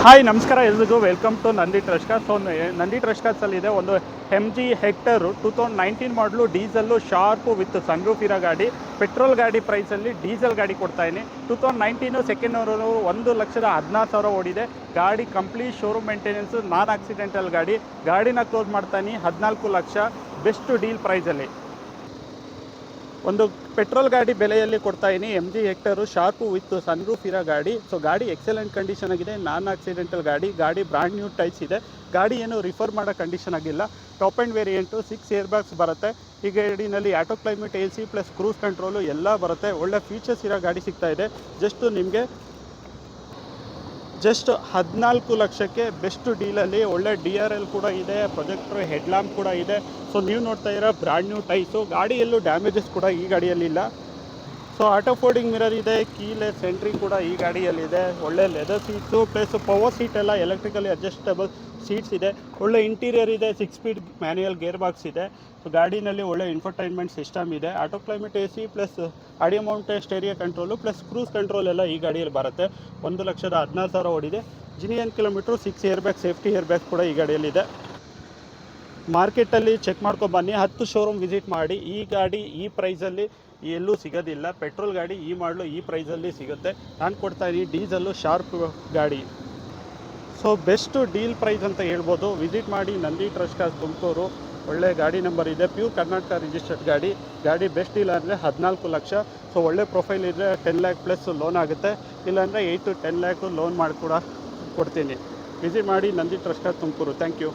Hi ನಮಸ್ಕಾರ ಎಲ್ರಿಗೂ welcome to Nandi trust cars. So Nandi trust ಕಾರ್ಸಲ್ಲಿದೆ ಒಂದು MG ಹೆಕ್ಟರು 2019 ಮಾಡಲು ಡೀಸೆಲ್ಲು ಶಾರ್ಪು ವಿತ್ ಸನ್ರೂಫ್ ಇರೋ ಗಾಡಿ. ಪೆಟ್ರೋಲ್ ಗಾಡಿ ಪ್ರೈಸಲ್ಲಿ ಡೀಸೆಲ್ ಗಾಡಿ ಕೊಡ್ತಾಯಿನಿ. 2019 ಸೆಕೆಂಡ್ ಓನರು 1,16,000 ಓಡಿದೆ. ಗಾಡಿ ಕಂಪ್ಲೀಟ್ ಶೋರೂಮ್ ಮೇಂಟೆನೆನ್ಸು, ನಾನ್ ಆಕ್ಸಿಡೆಂಟಲ್ ಗಾಡಿ. ಗಾಡಿನ ಕ್ಲೋಸ್ ಮಾಡ್ತಾನೆ 14 ಲಕ್ಷ ಬೆಸ್ಟ್ ಡೀಲ್ ಪ್ರೈಸಲ್ಲಿ. ಒಂದು ಪೆಟ್ರೋಲ್ ಗಾಡಿ ಬೆಲೆಯಲ್ಲಿ ಕೊಡ್ತಾ ಇದ್ದೀನಿ. MG hectare sharp with sunroof ಇರೋ ಗಾಡಿ. ಸೊ ಗಾಡಿ ಎಕ್ಸಲೆಂಟ್ ಕಂಡೀಷನ್ ಆಗಿದೆ, ನಾನ್ ಆಕ್ಸಿಡೆಂಟಲ್ ಗಾಡಿ. ಗಾಡಿ ಬ್ರ್ಯಾಂಡ್ ನ್ಯೂ ಟೈಪ್ಸ್ ಇದೆ. ಗಾಡಿ ಏನು ರಿಫರ್ ಮಾಡೋ ಕಂಡೀಷನ್ ಆಗಿಲ್ಲ. Top and variant 6 air bags ಬರುತ್ತೆ. ಈ ಗಾಡಿನಲ್ಲಿ auto climate, AC plus cruise control ಎಲ್ಲ ಬರುತ್ತೆ. ಒಳ್ಳೆ ಫೀಚರ್ಸ್ ಇರೋ ಗಾಡಿ ಸಿಗ್ತಾ ಇದೆ. ಜಸ್ಟ್ 14 ಲಕ್ಷಕ್ಕೆ ಬೆಸ್ಟ್ ಡೀಲಲ್ಲಿ ಒಳ್ಳೆ DRL ಕೂಡ ಇದೆ, ಪ್ರೊಜೆಕ್ಟ್ರ್ ಹೆಡ್ ಲ್ಯಾಂಪ್ ಕೂಡ ಇದೆ. ಸೊ ನೀವು ನೋಡ್ತಾ ಇರೋ ಬ್ರ್ಯಾಂಡ್ ನ್ಯೂ ಟೈಸು. ಗಾಡಿಯಲ್ಲೂ ಡ್ಯಾಮೇಜಸ್ ಕೂಡ ಈ ಗಾಡಿಯಲ್ಲಿಲ್ಲ. ಸೊ ಆಟೋ ಫೋಲ್ಡಿಂಗ್ ಮಿರರ್ ಇದೆ, ಕೀಲೆಸ್ ಎಂಟ್ರಿ ಕೂಡ ಈ ಗಾಡಿಯಲ್ಲಿದೆ. ಒಳ್ಳೆ leather seats plus power seat ಎಲ್ಲ ಎಲೆಕ್ಟ್ರಿಕಲಿ ಅಡ್ಜಸ್ಟಬಲ್ ಸೀಟ್ಸ್ ಇದೆ. ಒಳ್ಳೆ ಇಂಟೀರಿಯರ್ ಇದೆ, 6 ಸ್ಪೀಡ್ ಮ್ಯಾನ್ಯುಯಲ್ ಗೇರ್ ಬಾಕ್ಸ್ ಇದೆ. ಸೊ ಗಾಡಿನಲ್ಲಿ ಒಳ್ಳೆ ಇನ್ಫರ್ಟೈನ್ಮೆಂಟ್ ಸಿಸ್ಟಮ್ ಇದೆ. Auto climate, AC plus audio mounted stereo control plus cruise control ಎಲ್ಲ ಈ ಗಾಡಿಯಲ್ಲಿ ಬರುತ್ತೆ. 1,16,000 ಓಡಿದೆ. Genuine kilometre, 6 air bag, safety air bag ಕೂಡ ಈ ಗಾಡಿಯಲ್ಲಿದೆ. ಮಾರ್ಕೆಟಲ್ಲಿ ಚೆಕ್ ಮಾಡ್ಕೊಬನ್ನಿ, 10 ಶೋರೂಮ್ ವಿಸಿಟ್ ಮಾಡಿ. ಈ ಗಾಡಿ ಈ ಪ್ರೈಸಲ್ಲಿ ಎಲ್ಲೂ ಸಿಗೋದಿಲ್ಲ. ಪೆಟ್ರೋಲ್ ಗಾಡಿ ಈ ಮಾಡಲು ಈ ಪ್ರೈಸಲ್ಲಿ ಸಿಗುತ್ತೆ. ನಾನು ಕೊಡ್ತಾಯಿದ್ದೀನಿ ಡೀಸೆಲ್ಲು ಶಾರ್ಪ್ ಗಾಡಿ. ಸೊ ಬೆಸ್ಟು ಡೀಲ್ ಪ್ರೈಸ್ ಅಂತ ಹೇಳ್ಬೋದು. ವಿಸಿಟ್ ಮಾಡಿ ನಂದಿ ಟ್ರಸ್ಟ್ ಕಾರ್ಸ್ ತುಮಕೂರು. ಒಳ್ಳೆ ಗಾಡಿ ನಂಬರ್ ಇದೆ, ಪ್ಯೂರ್ ಕರ್ನಾಟಕ ರಿಜಿಸ್ಟರ್ಡ್ ಗಾಡಿ. ಗಾಡಿ ಬೆಸ್ಟ್ ಡೀಲ್ ಅಂದರೆ 14 ಲಕ್ಷ. ಸೊ ಒಳ್ಳೆ ಪ್ರೊಫೈಲ್ ಇದ್ದರೆ 10 ಲ್ಯಾಕ್ ಪ್ಲಸ್ ಲೋನ್ ಆಗುತ್ತೆ. ಇಲ್ಲಾಂದರೆ 8 to 10 ಲ್ಯಾಕ್ ಲೋನ್ ಮಾಡಿ ಕೂಡ ಕೊಡ್ತೀನಿ. ವಿಸಿಟ್ ಮಾಡಿ Nandi trust cars Tumakuru. Thank you.